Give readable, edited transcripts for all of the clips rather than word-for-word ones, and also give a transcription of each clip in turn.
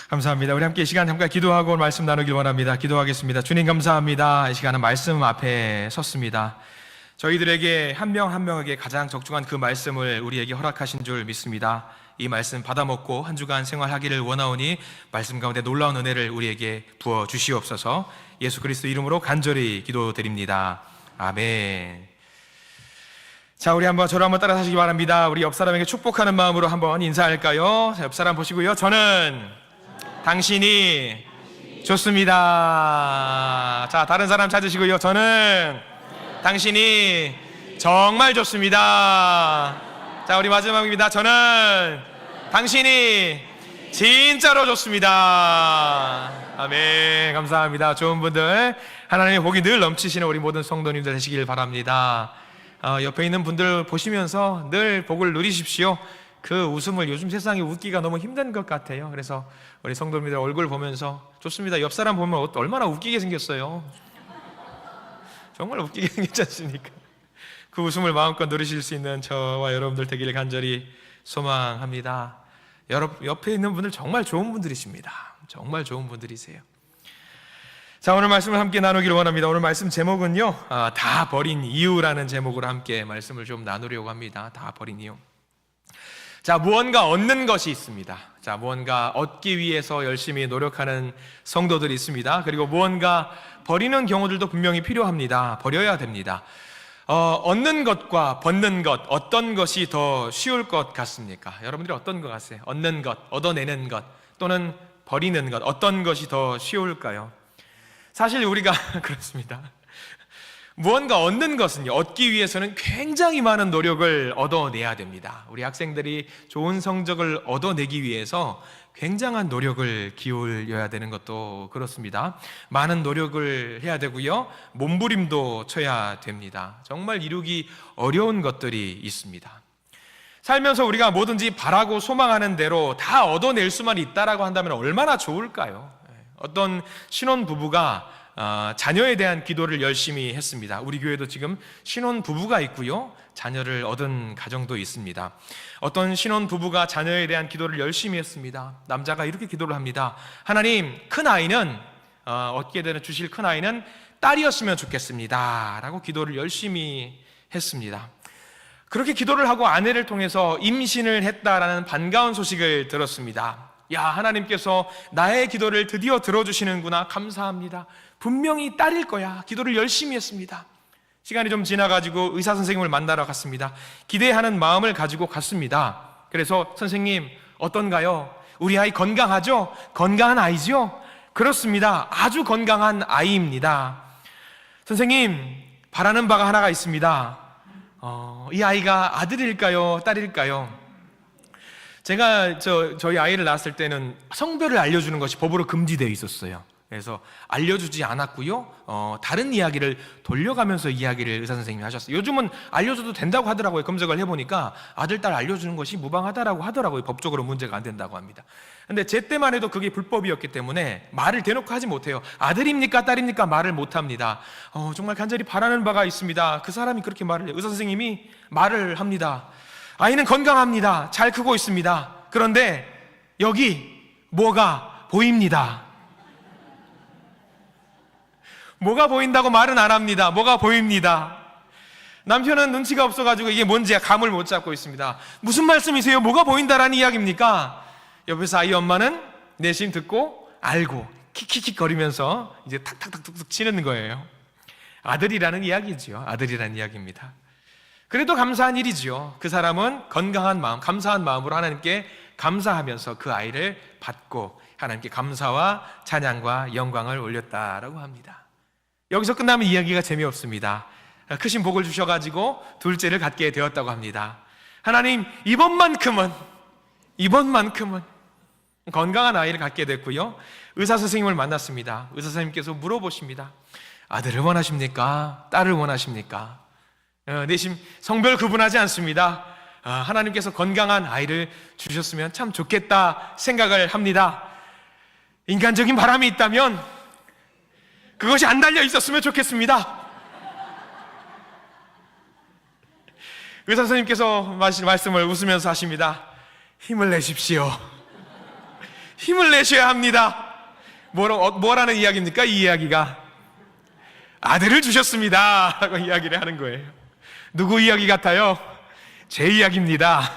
감사합니다. 우리 함께 이 시간 잠깐 기도하고 말씀 나누길 원합니다. 기도하겠습니다. 주님 감사합니다. 이 시간은 말씀 앞에 섰습니다. 저희들에게 한 명 한 명에게 가장 적중한 그 말씀을 우리에게 허락하신 줄 믿습니다. 이 말씀 받아먹고 한 주간 생활하기를 원하오니 말씀 가운데 놀라운 은혜를 우리에게 부어 주시옵소서. 예수 그리스도 이름으로 간절히 기도드립니다. 아멘. 자, 우리 저를 한번 따라 하시기 바랍니다. 우리 옆 사람에게 축복하는 마음으로 한번 인사할까요? 자, 옆 사람 보시고요. 저는 당신이 좋습니다. 자, 다른 사람 찾으시고요. 저는 당신이 정말 좋습니다. 자, 우리 마지막입니다. 저는 당신이 진짜로 좋습니다. 아멘. 감사합니다. 좋은 분들, 하나님의 복이 늘 넘치시는 우리 모든 성도님들 되시길 바랍니다. 옆에 있는 분들 보시면서 늘 복을 누리십시오. 그 웃음을, 요즘 세상이 웃기가 너무 힘든 것 같아요. 그래서 우리 성도님들 얼굴 보면서 좋습니다. 옆 사람 보면 얼마나 웃기게 생겼어요. 정말 웃기게 생겼지 않습니까? 그 웃음을 마음껏 누리실 수 있는 저와 여러분들 되기를 간절히 소망합니다. 옆에 있는 분들 정말 좋은 분들이십니다. 정말 좋은 분들이세요. 자, 오늘 말씀을 함께 나누기를 원합니다. 오늘 말씀 제목은요, 다 버린 이유라는 제목으로 함께 말씀을 좀 나누려고 합니다. 다 버린 이유. 자, 무언가 얻는 것이 있습니다. 자, 무언가 얻기 위해서 열심히 노력하는 성도들이 있습니다. 그리고 무언가 버리는 경우들도 분명히 필요합니다. 버려야 됩니다. 얻는 것과 벗는 것, 어떤 것이 더 쉬울 것 같습니까? 여러분들이 어떤 것 같으세요? 얻는 것, 얻어내는 것, 또는 버리는 것, 어떤 것이 더 쉬울까요? 사실 우리가 그렇습니다. 무언가 얻는 것은요, 얻기 위해서는 굉장히 많은 노력을 얻어내야 됩니다. 우리 학생들이 좋은 성적을 얻어내기 위해서 굉장한 노력을 기울여야 되는 것도 그렇습니다. 많은 노력을 해야 되고요, 몸부림도 쳐야 됩니다. 정말 이루기 어려운 것들이 있습니다. 살면서 우리가 뭐든지 바라고 소망하는 대로 다 얻어낼 수만 있다라고 한다면 얼마나 좋을까요? 어떤 신혼부부가 자녀에 대한 기도를 열심히 했습니다. 우리 교회도 지금 신혼부부가 있고요, 자녀를 얻은 가정도 있습니다. 어떤 신혼부부가 자녀에 대한 기도를 열심히 했습니다. 남자가 이렇게 기도를 합니다. 하나님, 큰 아이는 얻게 되는 주실 큰 아이는 딸이었으면 좋겠습니다 라고 기도를 열심히 했습니다. 그렇게 기도를 하고 아내를 통해서 임신을 했다라는 반가운 소식을 들었습니다. 야, 하나님께서 나의 기도를 드디어 들어주시는구나, 감사합니다. 분명히 딸일 거야. 기도를 열심히 했습니다. 시간이 좀 지나가지고 의사 선생님을 만나러 갔습니다. 기대하는 마음을 가지고 갔습니다. 그래서 선생님, 어떤가요? 우리 아이 건강하죠? 건강한 아이죠? 그렇습니다. 아주 건강한 아이입니다. 선생님, 바라는 바가 하나가 있습니다. 이 아이가 아들일까요? 딸일까요? 제가 저희 아이를 낳았을 때는 성별을 알려주는 것이 법으로 금지되어 있었어요. 그래서 알려주지 않았고요, 다른 이야기를 돌려가면서 이야기를 의사 선생님이 하셨어요. 요즘은 알려줘도 된다고 하더라고요. 검색을 해보니까 아들, 딸 알려주는 것이 무방하다라고 하더라고요. 법적으로 문제가 안 된다고 합니다. 근데 제 때만 해도 그게 불법이었기 때문에 말을 대놓고 하지 못해요. 아들입니까 딸입니까 말을 못합니다. 정말 간절히 바라는 바가 있습니다. 그 사람이 그렇게 말을 해요. 의사 선생님이 말을 합니다. 아이는 건강합니다. 잘 크고 있습니다. 그런데 여기 뭐가 보입니다. 뭐가 보인다고 말은 안 합니다. 뭐가 보입니다. 남편은 눈치가 없어가지고 이게 뭔지 감을 못 잡고 있습니다. 무슨 말씀이세요? 뭐가 보인다라는 이야기입니까? 옆에서 아이 엄마는 내심 듣고 알고 킥킥킥 거리면서 이제 탁탁탁 툭툭 치는 거예요. 아들이라는 이야기지요. 아들이라는 이야기입니다. 그래도 감사한 일이지요. 그 사람은 건강한 마음, 감사한 마음으로 하나님께 감사하면서 그 아이를 받고 하나님께 감사와 찬양과 영광을 올렸다라고 합니다. 여기서 끝나면 이야기가 재미없습니다. 크신 복을 주셔가지고 둘째를 갖게 되었다고 합니다. 하나님, 이번만큼은 건강한 아이를 갖게 됐고요, 의사 선생님을 만났습니다. 의사 선생님께서 물어보십니다. 아들을 원하십니까? 딸을 원하십니까? 내심 성별 구분하지 않습니다. 하나님께서 건강한 아이를 주셨으면 참 좋겠다 생각을 합니다. 인간적인 바람이 있다면 그것이 안 달려 있었으면 좋겠습니다. 의사 선생님께서 말씀을 웃으면서 하십니다. 힘을 내십시오. 힘을 내셔야 합니다. 뭐라는 이야기입니까? 이 이야기가 아들을 주셨습니다 라고 이야기를 하는 거예요. 누구 이야기 같아요? 제 이야기입니다.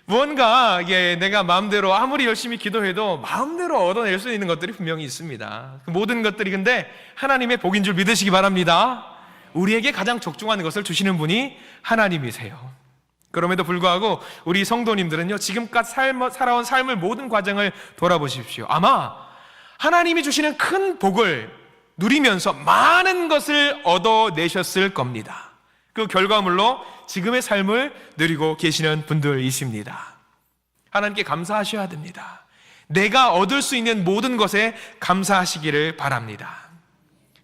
뭔가 이게 내가 마음대로 아무리 열심히 기도해도 마음대로 얻어낼 수 있는 것들이 분명히 있습니다. 그 모든 것들이 근데 하나님의 복인 줄 믿으시기 바랍니다. 우리에게 가장 적중한 것을 주시는 분이 하나님이세요. 그럼에도 불구하고 우리 성도님들은요, 지금까지 살아온 삶의 모든 과정을 돌아보십시오. 아마 하나님이 주시는 큰 복을 누리면서 많은 것을 얻어내셨을 겁니다. 그 결과물로 지금의 삶을 누리고 계시는 분들이십니다. 하나님께 감사하셔야 됩니다. 내가 얻을 수 있는 모든 것에 감사하시기를 바랍니다.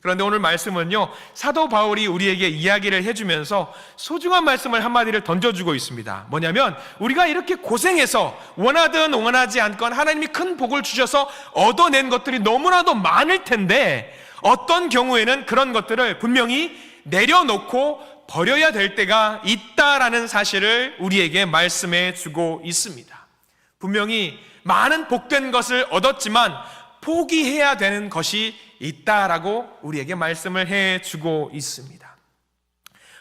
그런데 오늘 말씀은요, 사도 바울이 우리에게 이야기를 해주면서 소중한 말씀을 한마디를 던져주고 있습니다. 뭐냐면 우리가 이렇게 고생해서 원하든 원하지 않건 하나님이 큰 복을 주셔서 얻어낸 것들이 너무나도 많을 텐데 어떤 경우에는 그런 것들을 분명히 내려놓고 버려야 될 때가 있다라는 사실을 우리에게 말씀해 주고 있습니다. 분명히 많은 복된 것을 얻었지만 포기해야 되는 것이 있다라고 우리에게 말씀을 해 주고 있습니다.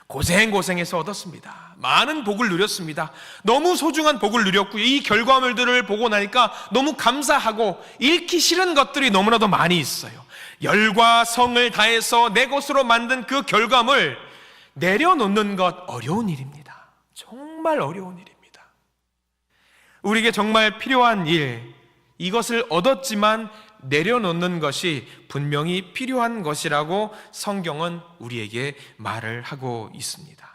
고생해서 얻었습니다. 많은 복을 누렸습니다. 너무 소중한 복을 누렸고요. 이 결과물들을 보고 나니까 너무 감사하고 잃기 싫은 것들이 너무나도 많이 있어요. 열과 성을 다해서 내 것으로 만든 그 결과물 내려놓는 것 어려운 일입니다. 정말 어려운 일입니다. 우리에게 정말 필요한 일, 이것을 얻었지만 내려놓는 것이 분명히 필요한 것이라고 성경은 우리에게 말을 하고 있습니다.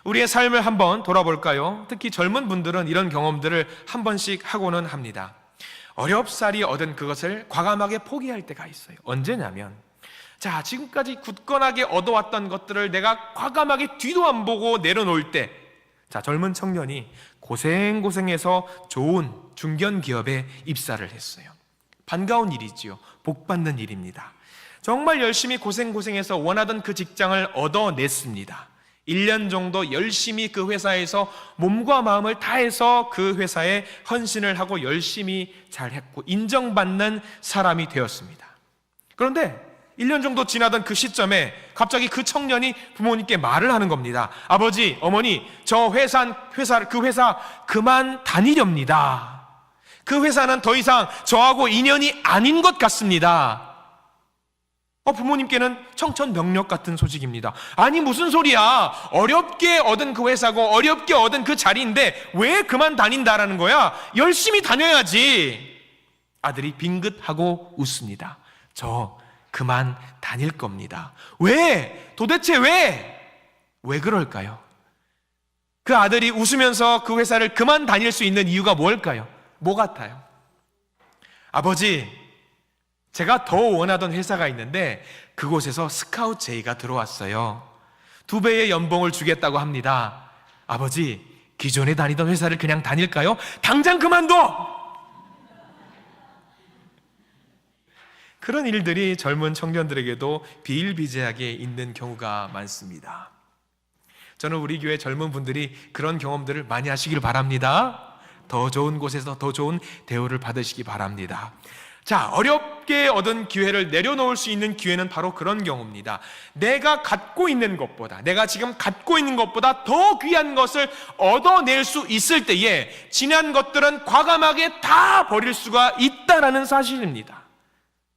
우리의 삶을 한번 돌아볼까요? 특히 젊은 분들은 이런 경험들을 한 번씩 하고는 합니다. 어렵사리 얻은 그것을 과감하게 포기할 때가 있어요. 언제냐면 지금까지 굳건하게 얻어왔던 것들을 내가 과감하게 뒤도 안 보고 내려놓을 때, 젊은 청년이 고생해서 좋은 중견기업에 입사를 했어요. 반가운 일이지요. 복 받는 일입니다. 정말 열심히 고생해서 원하던 그 직장을 얻어냈습니다. 1년 정도 열심히 그 회사에서 몸과 마음을 다해서 그 회사에 헌신을 하고 열심히 잘했고 인정받는 사람이 되었습니다. 그런데 1년 정도 지나던 그 시점에 갑자기 그 청년이 부모님께 말을 하는 겁니다. 아버지, 어머니, 저 그 회사 그만 다니렵니다. 그 회사는 더 이상 저하고 인연이 아닌 것 같습니다. 부모님께는 청천벽력 같은 소식입니다. 아니 무슨 소리야? 어렵게 얻은 그 회사고 어렵게 얻은 그 자리인데 왜 그만 다닌다라는 거야? 열심히 다녀야지. 아들이 빙긋하고 웃습니다. 저 그만 다닐 겁니다. 왜? 도대체 왜? 왜 그럴까요? 그 아들이 웃으면서 그 회사를 그만 다닐 수 있는 이유가 뭘까요? 뭐 같아요? 아버지, 제가 더 원하던 회사가 있는데 그곳에서 스카우트 제의가 들어왔어요. 2배의 연봉을 주겠다고 합니다. 아버지, 기존에 다니던 회사를 그냥 다닐까요? 당장 그만둬! 그런 일들이 젊은 청년들에게도 비일비재하게 있는 경우가 많습니다. 저는 우리 교회 젊은 분들이 그런 경험들을 많이 하시길 바랍니다. 더 좋은 곳에서 더 좋은 대우를 받으시기 바랍니다. 어렵게 얻은 기회를 내려놓을 수 있는 기회는 바로 그런 경우입니다. 내가 지금 갖고 있는 것보다 더 귀한 것을 얻어낼 수 있을 때에 지난 것들은 과감하게 다 버릴 수가 있다라는 사실입니다.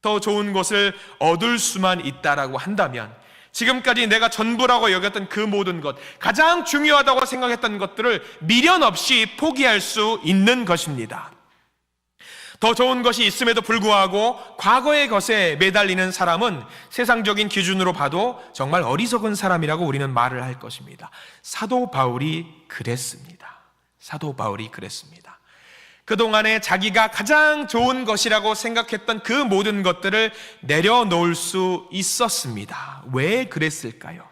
더 좋은 것을 얻을 수만 있다라고 한다면 지금까지 내가 전부라고 여겼던 그 모든 것, 가장 중요하다고 생각했던 것들을 미련 없이 포기할 수 있는 것입니다. 더 좋은 것이 있음에도 불구하고 과거의 것에 매달리는 사람은 세상적인 기준으로 봐도 정말 어리석은 사람이라고 우리는 말을 할 것입니다. 사도 바울이 그랬습니다. 그동안에 자기가 가장 좋은 것이라고 생각했던 그 모든 것들을 내려놓을 수 있었습니다. 왜 그랬을까요?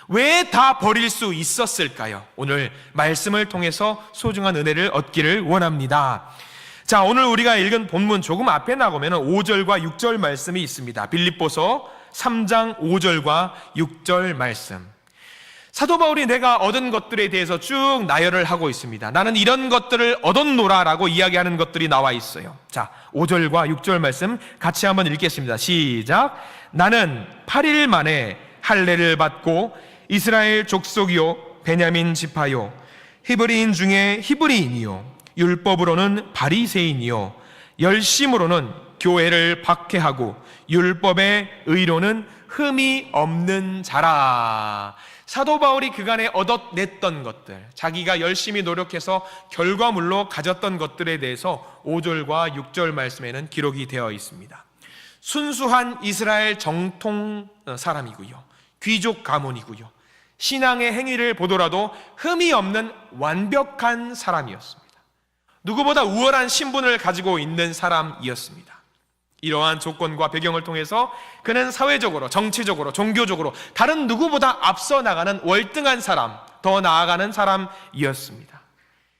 왜 다 버릴 수 있었을까요? 오늘 말씀을 통해서 소중한 은혜를 얻기를 원합니다. 오늘 우리가 읽은 본문 조금 앞에 나가면 5절과 6절 말씀이 있습니다. 빌립보서 3장 5절과 6절 말씀. 사도 바울이 내가 얻은 것들에 대해서 쭉 나열을 하고 있습니다. 나는 이런 것들을 얻었노라라고 이야기하는 것들이 나와 있어요. 자, 5절과 6절 말씀 같이 한번 읽겠습니다. 시작. 나는 8일 만에 할례를 받고 이스라엘 족속이요 베냐민 지파요 히브리인 중에 히브리인이요 율법으로는 바리새인이요 열심으로는 교회를 박해하고 율법의 의로는 흠이 없는 자라. 사도 바울이 그간에 얻어냈던 것들, 자기가 열심히 노력해서 결과물로 가졌던 것들에 대해서 5절과 6절 말씀에는 기록이 되어 있습니다. 순수한 이스라엘 정통 사람이고요, 귀족 가문이고요, 신앙의 행위를 보더라도 흠이 없는 완벽한 사람이었습니다. 누구보다 우월한 신분을 가지고 있는 사람이었습니다. 이러한 조건과 배경을 통해서 그는 사회적으로, 정치적으로, 종교적으로 다른 누구보다 앞서 나가는 월등한 사람, 더 나아가는 사람이었습니다.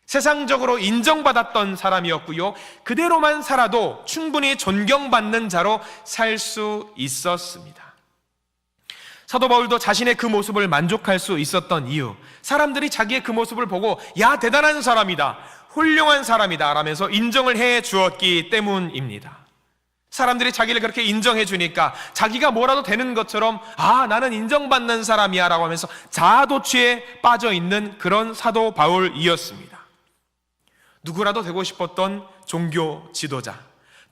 세상적으로 인정받았던 사람이었고요, 그대로만 살아도 충분히 존경받는 자로 살 수 있었습니다. 사도 바울도 자신의 그 모습을 만족할 수 있었던 이유, 사람들이 자기의 그 모습을 보고 야, 대단한 사람이다, 훌륭한 사람이다 라면서 인정을 해 주었기 때문입니다. 사람들이 자기를 그렇게 인정해 주니까 자기가 뭐라도 되는 것처럼 나는 인정받는 사람이야 라고 하면서 자아도취에 빠져 있는 그런 사도 바울이었습니다. 누구라도 되고 싶었던 종교 지도자,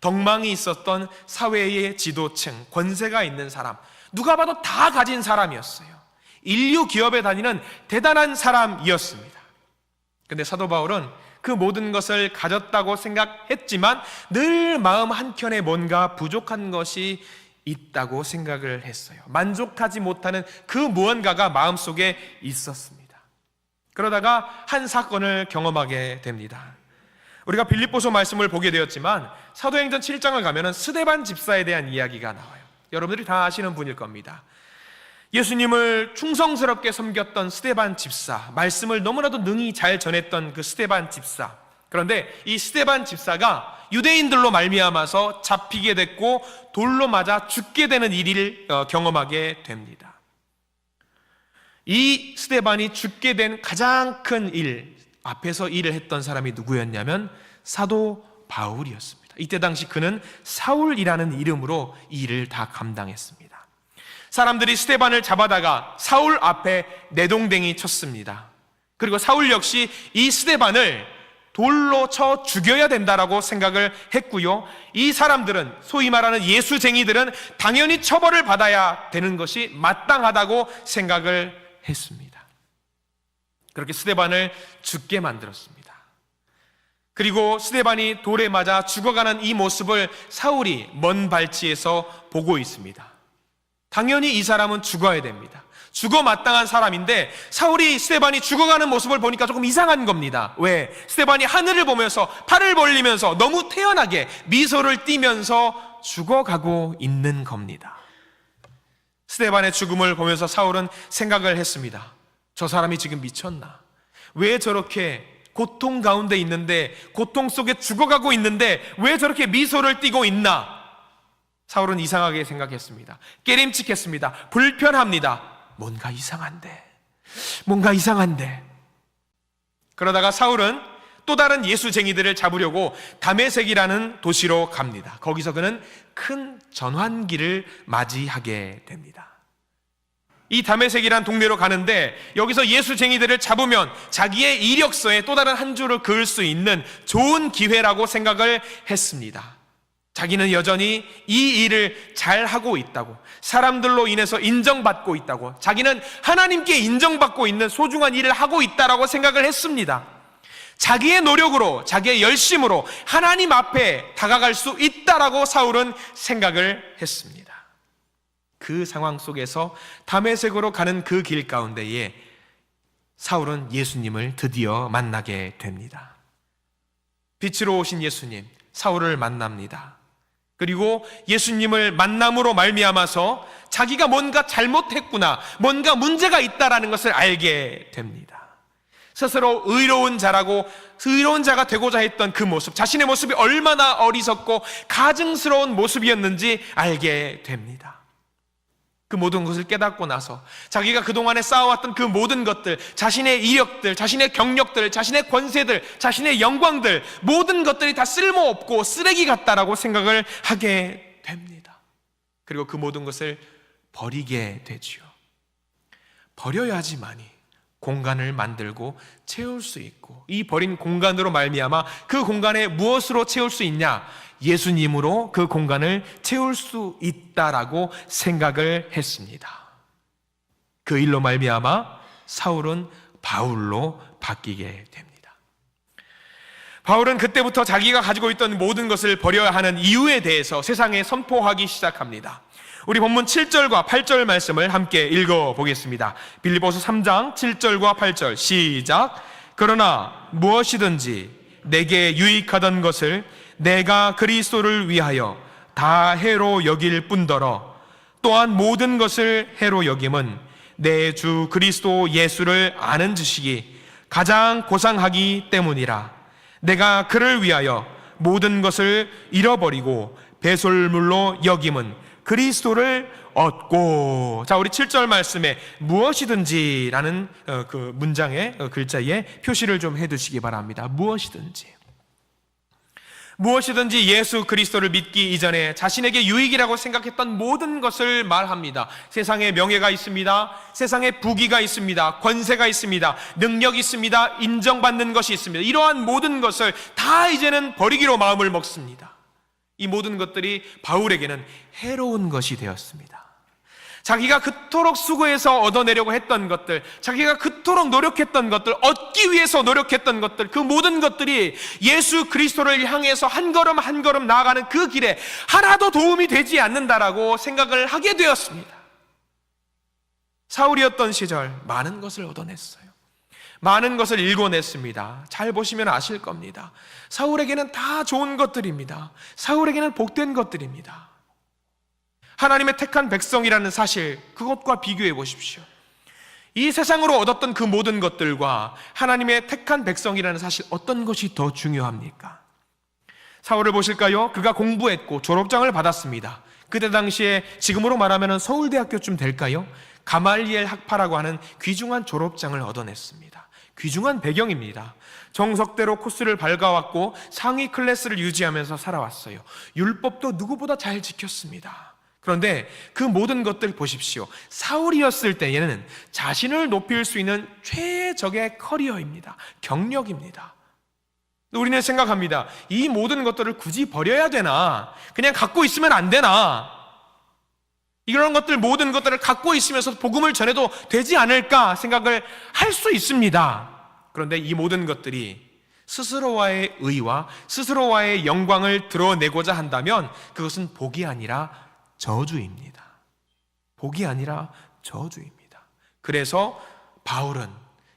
덕망이 있었던 사회의 지도층, 권세가 있는 사람, 누가 봐도 다 가진 사람이었어요. 인류 기업에 다니는 대단한 사람이었습니다. 근데 사도 바울은 그 모든 것을 가졌다고 생각했지만 늘 마음 한켠에 뭔가 부족한 것이 있다고 생각을 했어요. 만족하지 못하는 그 무언가가 마음속에 있었습니다. 그러다가 한 사건을 경험하게 됩니다. 우리가 빌립보서 말씀을 보게 되었지만 사도행전 7장을 가면은 스데반 집사에 대한 이야기가 나와요. 여러분들이 다 아시는 분일 겁니다. 예수님을 충성스럽게 섬겼던 스데반 집사, 말씀을 너무나도 능히 잘 전했던 그 스데반 집사. 그런데 이 스데반 집사가 유대인들로 말미암아서 잡히게 됐고 돌로 맞아 죽게 되는 일을 경험하게 됩니다. 이 스데반이 죽게 된 가장 큰 일, 앞에서 일을 했던 사람이 누구였냐면 사도 바울이었습니다. 이때 당시 그는 사울이라는 이름으로 이 일을 다 감당했습니다. 사람들이 스데반을 잡아다가 사울 앞에 내동댕이 쳤습니다. 그리고 사울 역시 이 스데반을 돌로 쳐 죽여야 된다라고 생각을 했고요, 이 사람들은, 소위 말하는 예수쟁이들은 당연히 처벌을 받아야 되는 것이 마땅하다고 생각을 했습니다. 그렇게 스데반을 죽게 만들었습니다. 그리고 스데반이 돌에 맞아 죽어가는 이 모습을 사울이 먼 발치에서 보고 있습니다. 당연히 이 사람은 죽어야 됩니다. 죽어 마땅한 사람인데 사울이 스데반이 죽어가는 모습을 보니까 조금 이상한 겁니다. 왜? 스데반이 하늘을 보면서 팔을 벌리면서 너무 태연하게 미소를 띠면서 죽어가고 있는 겁니다. 스데반의 죽음을 보면서 사울은 생각을 했습니다. 저 사람이 지금 미쳤나? 왜 저렇게 고통 가운데 있는데, 고통 속에 죽어가고 있는데 왜 저렇게 미소를 띠고 있나? 사울은 이상하게 생각했습니다. 깨림칙했습니다. 불편합니다. 뭔가 이상한데. 그러다가 사울은 또 다른 예수쟁이들을 잡으려고 다메섹이라는 도시로 갑니다. 거기서 그는 큰 전환기를 맞이하게 됩니다. 이 다메섹이란 동네로 가는데 여기서 예수쟁이들을 잡으면 자기의 이력서에 또 다른 한 줄을 그을 수 있는 좋은 기회라고 생각을 했습니다. 자기는 여전히 이 일을 잘하고 있다고, 사람들로 인해서 인정받고 있다고, 자기는 하나님께 인정받고 있는 소중한 일을 하고 있다라고 생각을 했습니다. 자기의 노력으로, 자기의 열심으로 하나님 앞에 다가갈 수 있다라고 사울은 생각을 했습니다. 그 상황 속에서 다메섹으로 가는 그 길 가운데에 사울은 예수님을 드디어 만나게 됩니다. 빛으로 오신 예수님, 사울을 만납니다. 그리고 예수님을 만남으로 말미암아서 자기가 뭔가 잘못했구나, 뭔가 문제가 있다라는 것을 알게 됩니다. 스스로 의로운 자가 되고자 했던 그 모습, 자신의 모습이 얼마나 어리석고 가증스러운 모습이었는지 알게 됩니다. 그 모든 것을 깨닫고 나서 자기가 그동안에 쌓아왔던 그 모든 것들, 자신의 이력들, 자신의 경력들, 자신의 권세들, 자신의 영광들, 모든 것들이 다 쓸모없고 쓰레기 같다라고 생각을 하게 됩니다. 그리고 그 모든 것을 버리게 되지요. 버려야지만이 공간을 만들고 채울 수 있고, 이 버린 공간으로 말미암아 그 공간에 무엇으로 채울 수 있냐? 예수님으로 그 공간을 채울 수 있다라고 생각을 했습니다. 그 일로 말미암아 사울은 바울로 바뀌게 됩니다. 바울은 그때부터 자기가 가지고 있던 모든 것을 버려야 하는 이유에 대해서 세상에 선포하기 시작합니다. 우리 본문 7절과 8절 말씀을 함께 읽어보겠습니다. 빌립보서 3장 7절과 8절 시작. 그러나 무엇이든지 내게 유익하던 것을 내가 그리스도를 위하여 다 해로 여길 뿐더러 또한 모든 것을 해로 여김은 내 주 그리스도 예수를 아는 지식이 가장 고상하기 때문이라. 내가 그를 위하여 모든 것을 잃어버리고 배설물로 여김은 그리스도를 얻고. 자, 우리 7절 말씀에 무엇이든지라는 그 문장의 글자에 표시를 좀 해두시기 바랍니다. 무엇이든지 예수 그리스도를 믿기 이전에 자신에게 유익이라고 생각했던 모든 것을 말합니다. 세상에 명예가 있습니다. 세상에 부귀가 있습니다. 권세가 있습니다. 능력이 있습니다. 인정받는 것이 있습니다. 이러한 모든 것을 다 이제는 버리기로 마음을 먹습니다. 이 모든 것들이 바울에게는 해로운 것이 되었습니다. 자기가 그토록 수고해서 얻어내려고 했던 것들, 자기가 그토록 노력했던 것들, 얻기 위해서 노력했던 것들, 그 모든 것들이 예수 그리스도를 향해서 한 걸음 한 걸음 나아가는 그 길에 하나도 도움이 되지 않는다라고 생각을 하게 되었습니다. 사울이었던 시절 많은 것을 얻어냈어요. 많은 것을 일궈냈습니다. 잘 보시면 아실 겁니다. 사울에게는 다 좋은 것들입니다. 사울에게는 복된 것들입니다. 하나님의 택한 백성이라는 사실, 그것과 비교해 보십시오. 이 세상으로 얻었던 그 모든 것들과 하나님의 택한 백성이라는 사실, 어떤 것이 더 중요합니까? 사울을 보실까요? 그가 공부했고 졸업장을 받았습니다. 그때 당시에 지금으로 말하면 서울대학교쯤 될까요? 가말리엘 학파라고 하는 귀중한 졸업장을 얻어냈습니다. 귀중한 배경입니다. 정석대로 코스를 밟아왔고 상위 클래스를 유지하면서 살아왔어요. 율법도 누구보다 잘 지켰습니다. 그런데 그 모든 것들 보십시오. 사울이었을 때에는 자신을 높일 수 있는 최적의 커리어입니다. 경력입니다. 우리는 생각합니다. 이 모든 것들을 굳이 버려야 되나? 그냥 갖고 있으면 안 되나? 이런 것들, 모든 것들을 갖고 있으면서 복음을 전해도 되지 않을까 생각을 할 수 있습니다. 그런데 이 모든 것들이 스스로와의 의와 스스로와의 영광을 드러내고자 한다면 그것은 복이 아니라 저주입니다. 복이 아니라 저주입니다. 그래서 바울은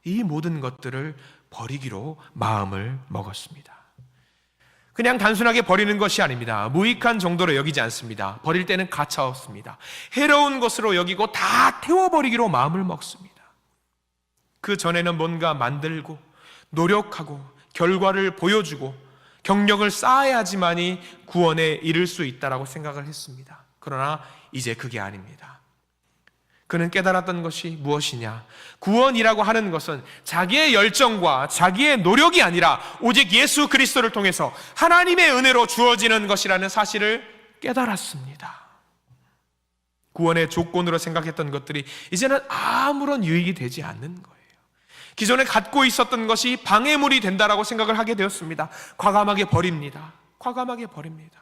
이 모든 것들을 버리기로 마음을 먹었습니다. 그냥 단순하게 버리는 것이 아닙니다. 무익한 정도로 여기지 않습니다. 버릴 때는 가차없습니다. 해로운 것으로 여기고 다 태워버리기로 마음을 먹습니다. 그 전에는 뭔가 만들고 노력하고 결과를 보여주고 경력을 쌓아야지만이 구원에 이를 수 있다라고 생각을 했습니다. 그러나 이제 그게 아닙니다. 그는 깨달았던 것이 무엇이냐? 구원이라고 하는 것은 자기의 열정과 자기의 노력이 아니라 오직 예수 그리스도를 통해서 하나님의 은혜로 주어지는 것이라는 사실을 깨달았습니다. 구원의 조건으로 생각했던 것들이 이제는 아무런 유익이 되지 않는 거예요. 기존에 갖고 있었던 것이 방해물이 된다라고 생각을 하게 되었습니다. 과감하게 버립니다. 과감하게 버립니다.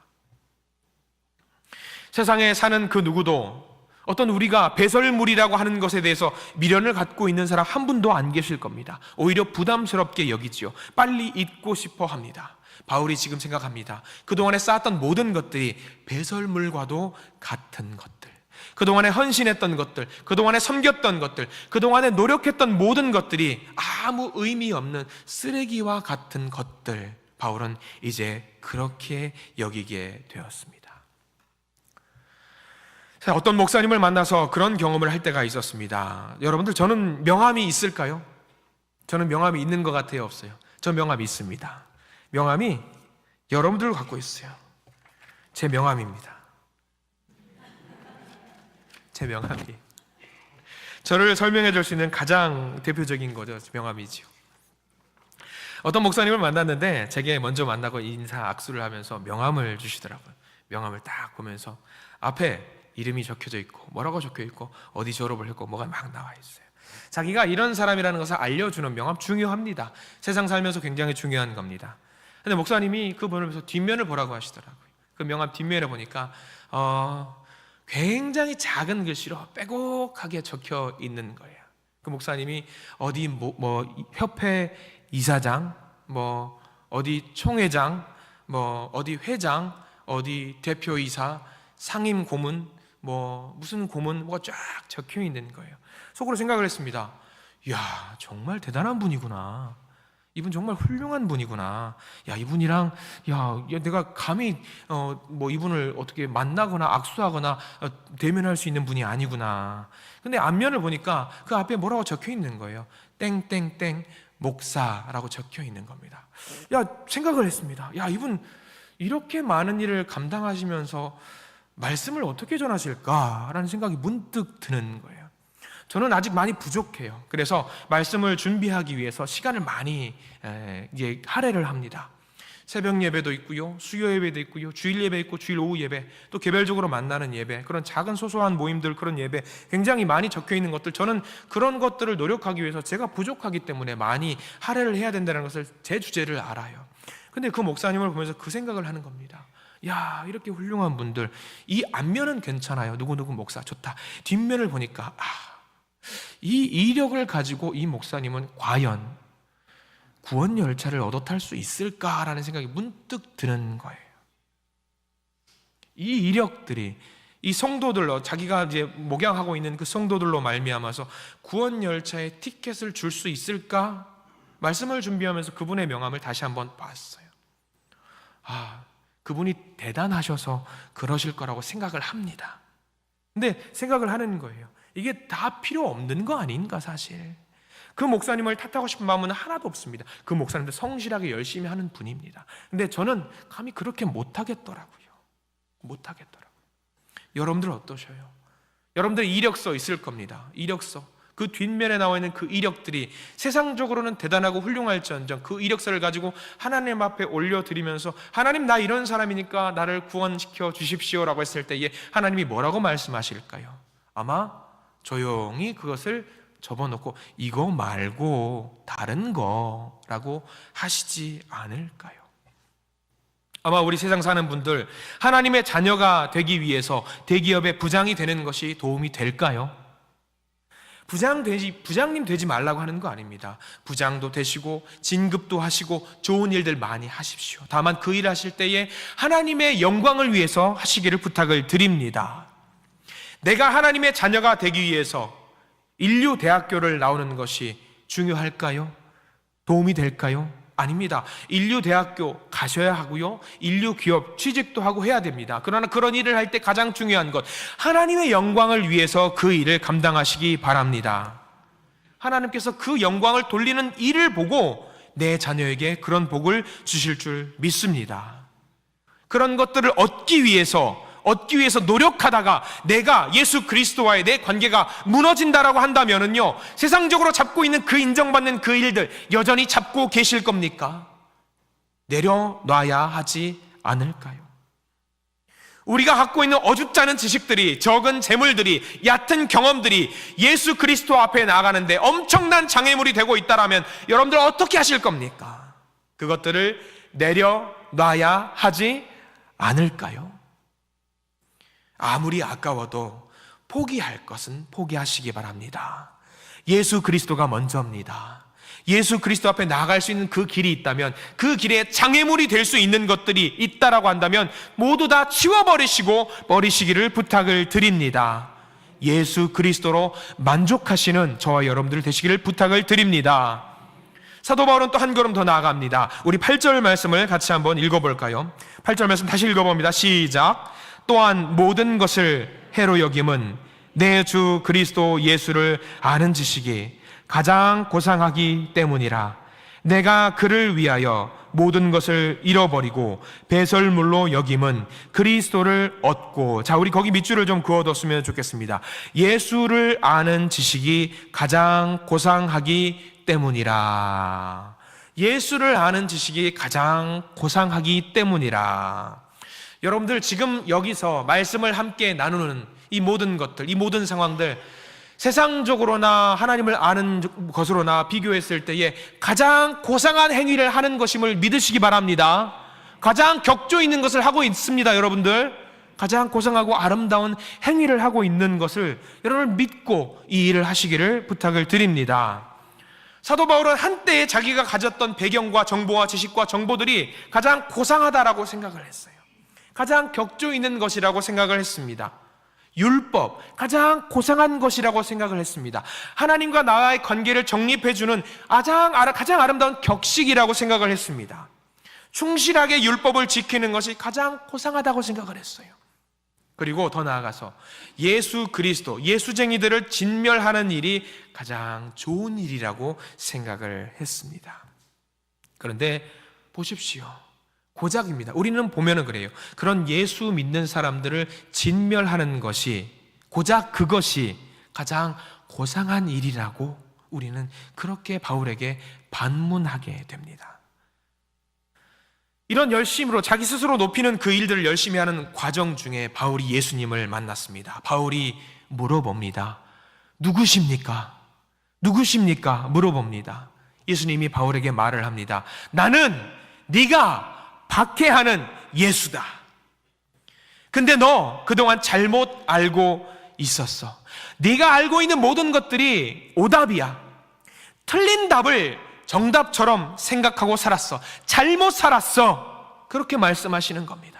세상에 사는 그 누구도 어떤 우리가 배설물이라고 하는 것에 대해서 미련을 갖고 있는 사람 한 분도 안 계실 겁니다. 오히려 부담스럽게 여기지요. 빨리 잊고 싶어 합니다. 바울이 지금 생각합니다. 그동안에 쌓았던 모든 것들이 배설물과도 같은 것들, 그동안에 헌신했던 것들, 그동안에 섬겼던 것들, 그동안에 노력했던 모든 것들이 아무 의미 없는 쓰레기와 같은 것들, 바울은 이제 그렇게 여기게 되었습니다. 어떤 목사님을 만나서 그런 경험을 할 때가 있었습니다. 여러분들, 저는 명함이 있을까요? 저는 명함이 있는 것 같아요? 없어요? 저 명함이 있습니다. 명함이 여러분들 갖고 있어요. 제 명함입니다. 제 명함이. 저를 설명해 줄 수 있는 가장 대표적인 거죠. 명함이지요. 어떤 목사님을 만났는데 제게 먼저 만나고 인사 악수를 하면서 명함을 주시더라고요. 명함을 딱 보면서 앞에 이름이 적혀져 있고 뭐라고 적혀 있고 어디 졸업을 했고 뭐가 막 나와 있어요. 자기가 이런 사람이라는 것을 알려주는 명함 중요합니다. 세상 살면서 굉장히 중요한 겁니다. 근데 목사님이 그분을 보면서 뒷면을 보라고 하시더라고요. 그 명함 뒷면에 보니까 굉장히 작은 글씨로 빼곡하게 적혀 있는 거예요. 그 목사님이 어디 뭐 협회 이사장, 뭐 어디 총회장, 뭐 어디 회장, 어디 대표이사, 상임 고문, 뭐 무슨 고문 뭐가 쫙 적혀 있는 거예요. 속으로 생각을 했습니다. 이야, 정말 대단한 분이구나. 이분 정말 훌륭한 분이구나. 야, 이분이랑 내가 감히 뭐 이분을 어떻게 만나거나 악수하거나 대면할 수 있는 분이 아니구나. 근데 앞면을 보니까 그 앞에 뭐라고 적혀 있는 거예요. 땡땡땡 목사라고 적혀 있는 겁니다. 야, 생각을 했습니다. 야, 이분 이렇게 많은 일을 감당하시면서 말씀을 어떻게 전하실까라는 생각이 문득 드는 거예요. 저는 아직 많이 부족해요. 그래서 말씀을 준비하기 위해서 시간을 많이 할애를 합니다. 새벽 예배도 있고요, 수요 예배도 있고요, 주일 예배 있고 주일 오후 예배, 또 개별적으로 만나는 예배, 그런 작은 소소한 모임들, 그런 예배 굉장히 많이 적혀 있는 것들, 저는 그런 것들을 노력하기 위해서 제가 부족하기 때문에 많이 할애를 해야 된다는 것을 제 주제를 알아요. 근데 그 목사님을 보면서 그 생각을 하는 겁니다. 야, 이렇게 훌륭한 분들, 이 앞면은 괜찮아요. 누구누구 목사 좋다. 뒷면을 보니까 이 이력을 가지고 이 목사님은 과연 구원 열차를 얻어 탈 수 있을까라는 생각이 문득 드는 거예요. 이 이력들이 이 성도들로, 자기가 이제 목양하고 있는 그 성도들로 말미암아서 구원 열차의 티켓을 줄 수 있을까? 말씀을 준비하면서 그분의 명함을 다시 한번 봤어요. 그분이 대단하셔서 그러실 거라고 생각을 합니다. 근데 생각을 하는 거예요. 이게 다 필요 없는 거 아닌가 사실. 그 목사님을 탓하고 싶은 마음은 하나도 없습니다. 그 목사님도 성실하게 열심히 하는 분입니다. 근데 저는 감히 그렇게 못하겠더라고요. 여러분들 어떠셔요? 여러분들 이력서 있을 겁니다. 이력서. 그 뒷면에 나와 있는 그 이력들이 세상적으로는 대단하고 훌륭할지언정 그 이력서를 가지고 하나님 앞에 올려드리면서 하나님, 나 이런 사람이니까 나를 구원시켜 주십시오라고 했을 때에 하나님이 뭐라고 말씀하실까요? 아마 조용히 그것을 접어놓고 이거 말고 다른 거라고 하시지 않을까요? 아마 우리 세상 사는 분들, 하나님의 자녀가 되기 위해서 대기업의 부장이 되는 것이 도움이 될까요? 부장님 되지 말라고 하는 거 아닙니다. 부장도 되시고 진급도 하시고 좋은 일들 많이 하십시오. 다만 그 일 하실 때에 하나님의 영광을 위해서 하시기를 부탁을 드립니다. 내가 하나님의 자녀가 되기 위해서 인류대학교를 나오는 것이 중요할까요? 도움이 될까요? 아닙니다. 인류대학교 가셔야 하고요, 인류기업 취직도 하고 해야 됩니다. 그러나 그런 일을 할 때 가장 중요한 것, 하나님의 영광을 위해서 그 일을 감당하시기 바랍니다. 하나님께서 그 영광을 돌리는 일을 보고 내 자녀에게 그런 복을 주실 줄 믿습니다. 그런 것들을 얻기 위해서 노력하다가 내가 예수 그리스도와의 내 관계가 무너진다라고 한다면은요, 세상적으로 잡고 있는 그 인정받는 그 일들 여전히 잡고 계실 겁니까? 내려놔야 하지 않을까요? 우리가 갖고 있는 어줍지 않은 지식들이, 적은 재물들이, 얕은 경험들이 예수 그리스도 앞에 나아가는데 엄청난 장애물이 되고 있다라면 여러분들 어떻게 하실 겁니까? 그것들을 내려놔야 하지 않을까요? 아무리 아까워도 포기할 것은 포기하시기 바랍니다. 예수 그리스도가 먼저입니다. 예수 그리스도 앞에 나아갈 수 있는 그 길이 있다면, 그 길에 장애물이 될 수 있는 것들이 있다라고 한다면 모두 다 버리시기를 부탁을 드립니다. 예수 그리스도로 만족하시는 저와 여러분들 되시기를 부탁을 드립니다. 사도 바울은 또 한 걸음 더 나아갑니다. 우리 8절 말씀을 같이 한번 읽어볼까요? 8절 말씀 다시 읽어봅니다. 시작. 또한 모든 것을 해로 여김은 내 주 그리스도 예수를 아는 지식이 가장 고상하기 때문이라. 내가 그를 위하여 모든 것을 잃어버리고 배설물로 여김은 그리스도를 얻고. 자, 우리 거기 밑줄을 좀 그어뒀으면 좋겠습니다. 예수를 아는 지식이 가장 고상하기 때문이라. 예수를 아는 지식이 가장 고상하기 때문이라. 여러분들 지금 여기서 말씀을 함께 나누는 이 모든 것들, 이 모든 상황들, 세상적으로나 하나님을 아는 것으로나 비교했을 때에 가장 고상한 행위를 하는 것임을 믿으시기 바랍니다. 가장 격조 있는 것을 하고 있습니다. 여러분들 가장 고상하고 아름다운 행위를 하고 있는 것을 여러분 믿고 이 일을 하시기를 부탁을 드립니다. 사도 바울은 한때에 자기가 가졌던 배경과 정보와 지식과 정보들이 가장 고상하다라고 생각을 했어요. 가장 격조 있는 것이라고 생각을 했습니다. 율법, 가장 고상한 것이라고 생각을 했습니다. 하나님과 나와의 관계를 정립해주는 가장 아름다운 격식이라고 생각을 했습니다. 충실하게 율법을 지키는 것이 가장 고상하다고 생각을 했어요. 그리고 더 나아가서 예수 그리스도, 예수쟁이들을 진멸하는 일이 가장 좋은 일이라고 생각을 했습니다. 그런데 보십시오. 고작입니다. 우리는 보면은 그래요. 그런 예수 믿는 사람들을 진멸하는 것이, 고작 그것이 가장 고상한 일이라고 우리는 그렇게 바울에게 반문하게 됩니다. 이런 열심으로 자기 스스로 높이는 그 일들을 열심히 하는 과정 중에 바울이 예수님을 만났습니다. 바울이 물어봅니다. 누구십니까? 누구십니까? 물어봅니다. 예수님이 바울에게 말을 합니다. 나는 네가 박해하는 예수다. 근데 너 그동안 잘못 알고 있었어. 네가 알고 있는 모든 것들이 오답이야. 틀린 답을 정답처럼 생각하고 살았어. 잘못 살았어. 그렇게 말씀하시는 겁니다.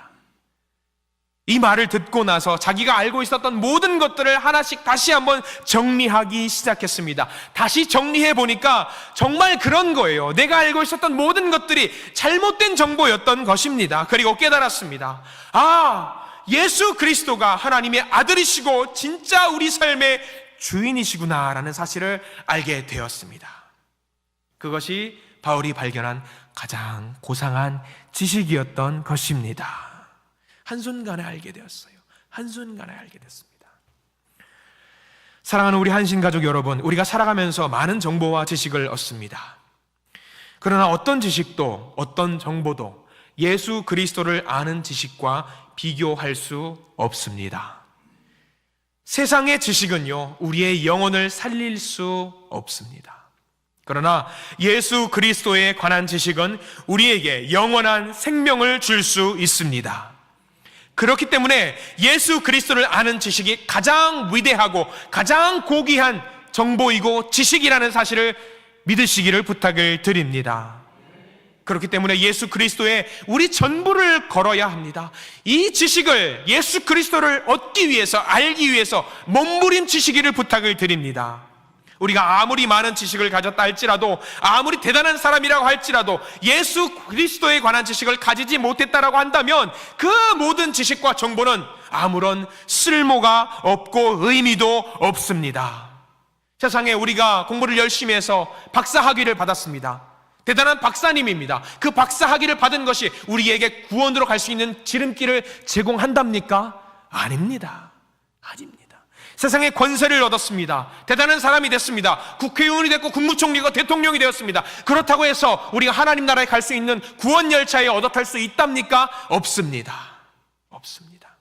이 말을 듣고 나서 자기가 알고 있었던 모든 것들을 하나씩 다시 한번 정리하기 시작했습니다. 다시 정리해 보니까 정말 그런 거예요. 내가 알고 있었던 모든 것들이 잘못된 정보였던 것입니다. 그리고 깨달았습니다. 예수 그리스도가 하나님의 아들이시고 진짜 우리 삶의 주인이시구나라는 사실을 알게 되었습니다. 그것이 바울이 발견한 가장 고상한 지식이었던 것입니다. 한순간에 알게 되었어요. 한순간에 알게 됐습니다. 사랑하는 우리 한신가족 여러분, 우리가 살아가면서 많은 정보와 지식을 얻습니다. 그러나 어떤 지식도 어떤 정보도 예수 그리스도를 아는 지식과 비교할 수 없습니다. 세상의 지식은요, 우리의 영혼을 살릴 수 없습니다. 그러나 예수 그리스도에 관한 지식은 우리에게 영원한 생명을 줄 수 있습니다. 그렇기 때문에 예수 그리스도를 아는 지식이 가장 위대하고 가장 고귀한 정보이고 지식이라는 사실을 믿으시기를 부탁을 드립니다. 그렇기 때문에 예수 그리스도에 우리 전부를 걸어야 합니다. 이 지식을, 예수 그리스도를 얻기 위해서, 알기 위해서 몸부림치시기를 부탁을 드립니다. 우리가 아무리 많은 지식을 가졌다 할지라도, 아무리 대단한 사람이라고 할지라도 예수 그리스도에 관한 지식을 가지지 못했다라고 한다면 그 모든 지식과 정보는 아무런 쓸모가 없고 의미도 없습니다. 세상에 우리가 공부를 열심히 해서 박사학위를 받았습니다. 대단한 박사님입니다. 그 박사학위를 받은 것이 우리에게 구원으로 갈 수 있는 지름길을 제공한답니까? 아닙니다. 아닙니다. 세상에 권세를 얻었습니다. 대단한 사람이 됐습니다. 국회의원이 됐고 국무총리가 대통령이 되었습니다. 그렇다고 해서 우리가 하나님 나라에 갈 수 있는 구원 열차에 얻어 탈 수 있답니까? 없습니다. 없습니다.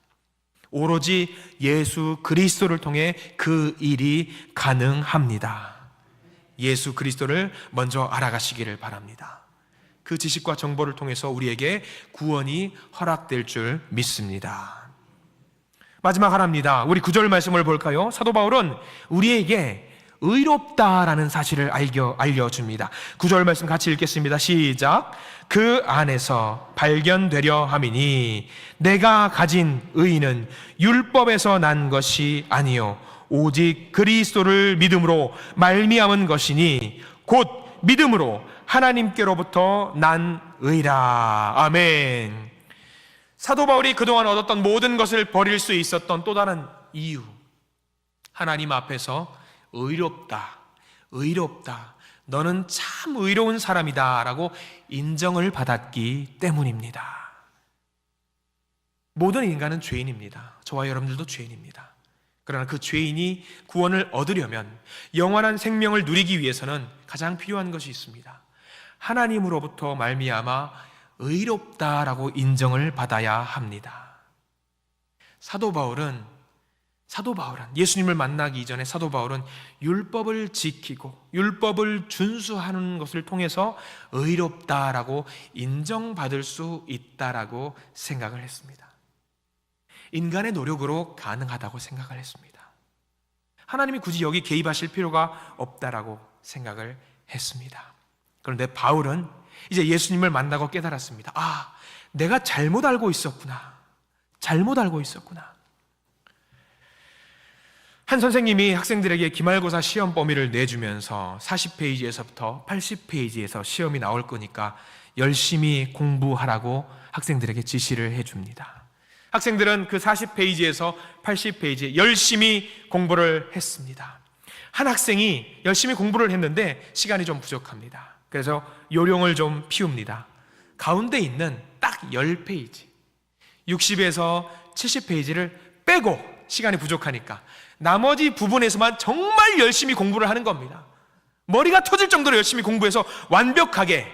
오로지 예수 그리스도를 통해 그 일이 가능합니다. 예수 그리스도를 먼저 알아가시기를 바랍니다. 그 지식과 정보를 통해서 우리에게 구원이 허락될 줄 믿습니다. 마지막 하나입니다. 우리 9절 말씀을 볼까요? 사도 바울은 우리에게 의롭다라는 사실을 알려줍니다. 9절 말씀 같이 읽겠습니다. 시작. 그 안에서 발견되려 함이니 내가 가진 의는 율법에서 난 것이 아니요 오직 그리스도를 믿음으로 말미암은 것이니 곧 믿음으로 하나님께로부터 난 의라. 아멘. 사도 바울이 그동안 얻었던 모든 것을 버릴 수 있었던 또 다른 이유, 하나님 앞에서 의롭다, 의롭다, 너는 참 의로운 사람이다 라고 인정을 받았기 때문입니다. 모든 인간은 죄인입니다. 저와 여러분들도 죄인입니다. 그러나 그 죄인이 구원을 얻으려면, 영원한 생명을 누리기 위해서는 가장 필요한 것이 있습니다. 하나님으로부터 말미암아 의롭다라고 인정을 받아야 합니다. 사도 바울은 예수님을 만나기 이전에 사도 바울은 율법을 지키고 율법을 준수하는 것을 통해서 의롭다라고 인정받을 수 있다라고 생각을 했습니다. 인간의 노력으로 가능하다고 생각을 했습니다. 하나님이 굳이 여기 개입하실 필요가 없다라고 생각을 했습니다. 그런데 바울은 이제 예수님을 만나고 깨달았습니다. 아, 내가 잘못 알고 있었구나. 한 선생님이 학생들에게 기말고사 시험 범위를 내주면서 40페이지에서부터 80페이지에서 시험이 나올 거니까 열심히 공부하라고 학생들에게 지시를 해줍니다. 학생들은 그 40페이지에서 80페이지에 열심히 공부를 했습니다. 한 학생이 열심히 공부를 했는데 시간이 좀 부족합니다. 그래서 요령을 좀 피웁니다. 가운데 있는 딱 10페이지, 60에서 70페이지를 빼고, 시간이 부족하니까 나머지 부분에서만 정말 열심히 공부를 하는 겁니다. 머리가 터질 정도로 열심히 공부해서 완벽하게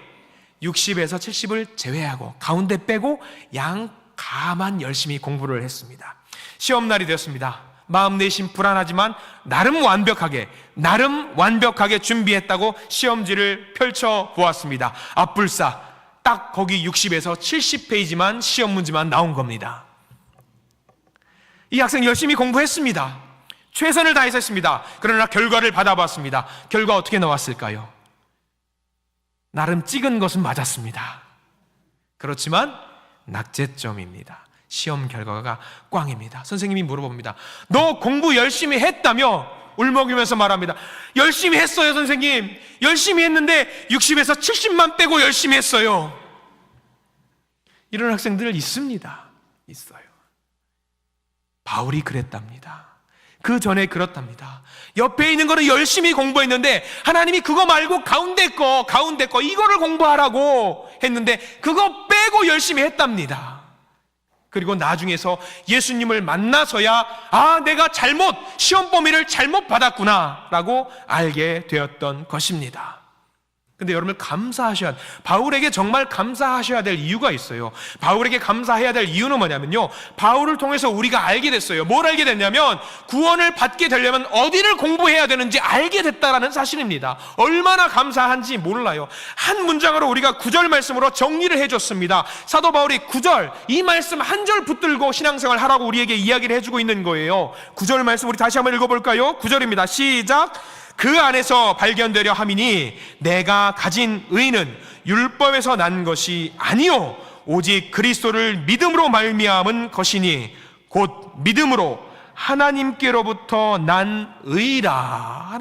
60에서 70을 제외하고 가운데 빼고 양가만 열심히 공부를 했습니다. 시험날이 되었습니다. 마음 내심 불안하지만 나름 완벽하게 준비했다고 시험지를 펼쳐 보았습니다. 앞불싸 딱 거기 60에서 70페이지만 시험 문제만 나온 겁니다. 이 학생 열심히 공부했습니다. 최선을 다해서 했습니다. 그러나 결과를 받아봤습니다. 결과 어떻게 나왔을까요? 나름 찍은 것은 맞았습니다. 그렇지만 낙제점입니다. 시험 결과가 꽝입니다. 선생님이 물어봅니다. 너 공부 열심히 했다며? 울먹이면서 말합니다. 열심히 했어요, 선생님. 열심히 했는데 60에서 70만 빼고 열심히 했어요. 이런 학생들 있습니다. 있어요. 바울이 그랬답니다. 그 전에 그렇답니다. 옆에 있는 거는 열심히 공부했는데 하나님이 그거 말고 가운데 거 이거를 공부하라고 했는데 그거 빼고 열심히 했답니다. 그리고 나중에서 예수님을 만나서야 아, 내가 시험 범위를 잘못 받았구나 라고 알게 되었던 것입니다. 근데 여러분 바울에게 정말 감사하셔야 될 이유가 있어요. 바울에게 감사해야 될 이유는 뭐냐면요, 바울을 통해서 우리가 알게 됐어요. 뭘 알게 됐냐면 구원을 받게 되려면 어디를 공부해야 되는지 알게 됐다라는 사실입니다. 얼마나 감사한지 몰라요. 한 문장으로 우리가 9절 말씀으로 정리를 해줬습니다. 사도 바울이 9절 이 말씀 한 절 붙들고 신앙생활 하라고 우리에게 이야기를 해주고 있는 거예요. 9절 말씀 우리 다시 한번 읽어볼까요? 9절입니다. 시작. 그 안에서 발견되려 함이니 내가 가진 의는 율법에서 난 것이 아니요 오직 그리스도를 믿음으로 말미암은 것이니 곧 믿음으로 하나님께로부터 난 의라.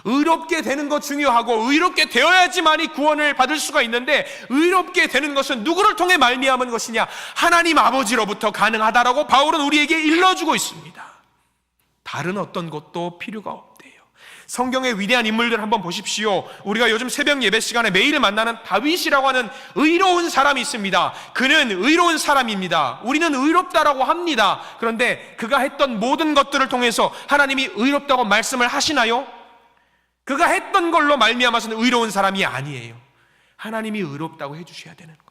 의롭게 되는 것 중요하고 의롭게 되어야지만이 구원을 받을 수가 있는데 의롭게 되는 것은 누구를 통해 말미암은 것이냐? 하나님 아버지로부터 가능하다라고 바울은 우리에게 일러주고 있습니다. 다른 어떤 것도 필요가 없대요. 성경의 위대한 인물들 한번 보십시오. 우리가 요즘 새벽 예배 시간에 매일 만나는 다윗이라고 하는 의로운 사람이 있습니다. 그는 의로운 사람입니다. 우리는 의롭다라고 합니다. 그런데 그가 했던 모든 것들을 통해서 하나님이 의롭다고 말씀을 하시나요? 그가 했던 걸로 말미암아서는 의로운 사람이 아니에요. 하나님이 의롭다고 해주셔야 되는 거예요.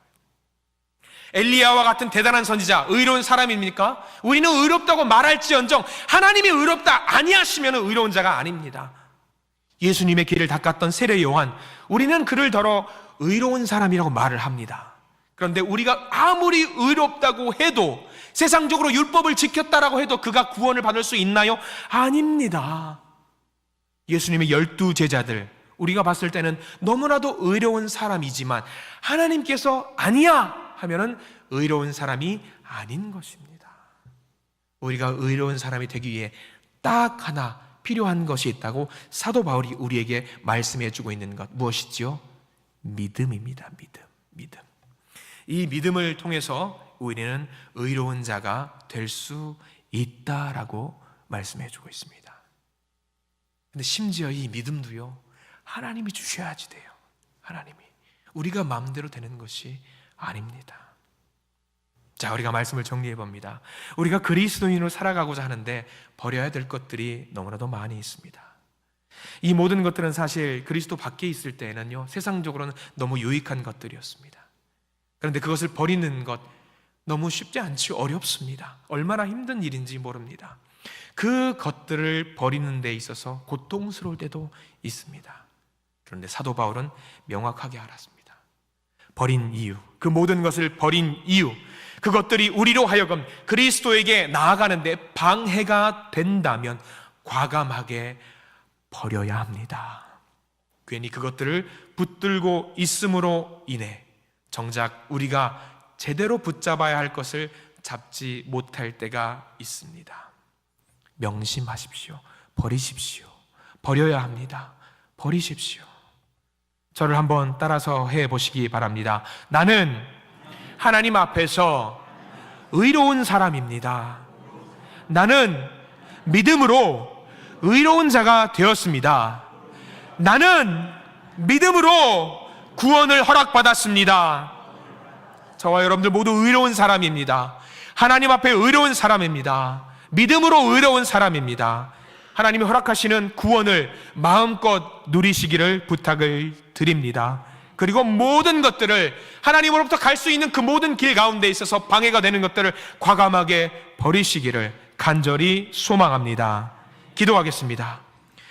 엘리야와 같은 대단한 선지자, 의로운 사람입니까? 우리는 의롭다고 말할지언정 하나님이 의롭다 아니하시면 의로운 자가 아닙니다. 예수님의 길을 닦았던 세례 요한, 우리는 그를 더러 의로운 사람이라고 말을 합니다. 그런데 우리가 아무리 의롭다고 해도, 세상적으로 율법을 지켰다라고 해도 그가 구원을 받을 수 있나요? 아닙니다. 예수님의 12제자들, 우리가 봤을 때는 너무나도 의로운 사람이지만 하나님께서 아니야 하면은 의로운 사람이 아닌 것입니다. 우리가 의로운 사람이 되기 위해 딱 하나 필요한 것이 있다고 사도 바울이 우리에게 말씀해 주고 있는 것, 무엇이지요? 믿음입니다. 믿음. 이 믿음을 통해서 우리는 의로운 자가 될 수 있다라고 말씀해 주고 있습니다. 근데 심지어 이 믿음도요, 하나님이 주셔야지 돼요. 하나님이. 우리가 마음대로 되는 것이 아닙니다. 자, 우리가 말씀을 정리해 봅니다. 우리가 그리스도인으로 살아가고자 하는데 버려야 될 것들이 너무나도 많이 있습니다. 이 모든 것들은 사실 그리스도 밖에 있을 때에는요, 세상적으로는 너무 유익한 것들이었습니다. 그런데 그것을 버리는 것 너무 쉽지 않지, 어렵습니다. 얼마나 힘든 일인지 모릅니다. 그 것들을 버리는 데 있어서 고통스러울 때도 있습니다. 그런데 사도 바울은 명확하게 알았습니다. 버린 이유, 그 모든 것을 버린 이유, 그것들이 우리로 하여금 그리스도에게 나아가는데 방해가 된다면 과감하게 버려야 합니다. 괜히 그것들을 붙들고 있음으로 인해 정작 우리가 제대로 붙잡아야 할 것을 잡지 못할 때가 있습니다. 명심하십시오. 버리십시오. 버려야 합니다. 버리십시오. 저를 한번 따라서 해보시기 바랍니다. 나는 하나님 앞에서 의로운 사람입니다. 나는 믿음으로 의로운 자가 되었습니다. 나는 믿음으로 구원을 허락받았습니다. 저와 여러분들 모두 의로운 사람입니다. 하나님 앞에 의로운 사람입니다. 믿음으로 의로운 사람입니다. 하나님이 허락하시는 구원을 마음껏 누리시기를 부탁을 드립니다. 그리고 모든 것들을 하나님으로부터 갈 수 있는 그 모든 길 가운데 있어서 방해가 되는 것들을 과감하게 버리시기를 간절히 소망합니다. 기도하겠습니다.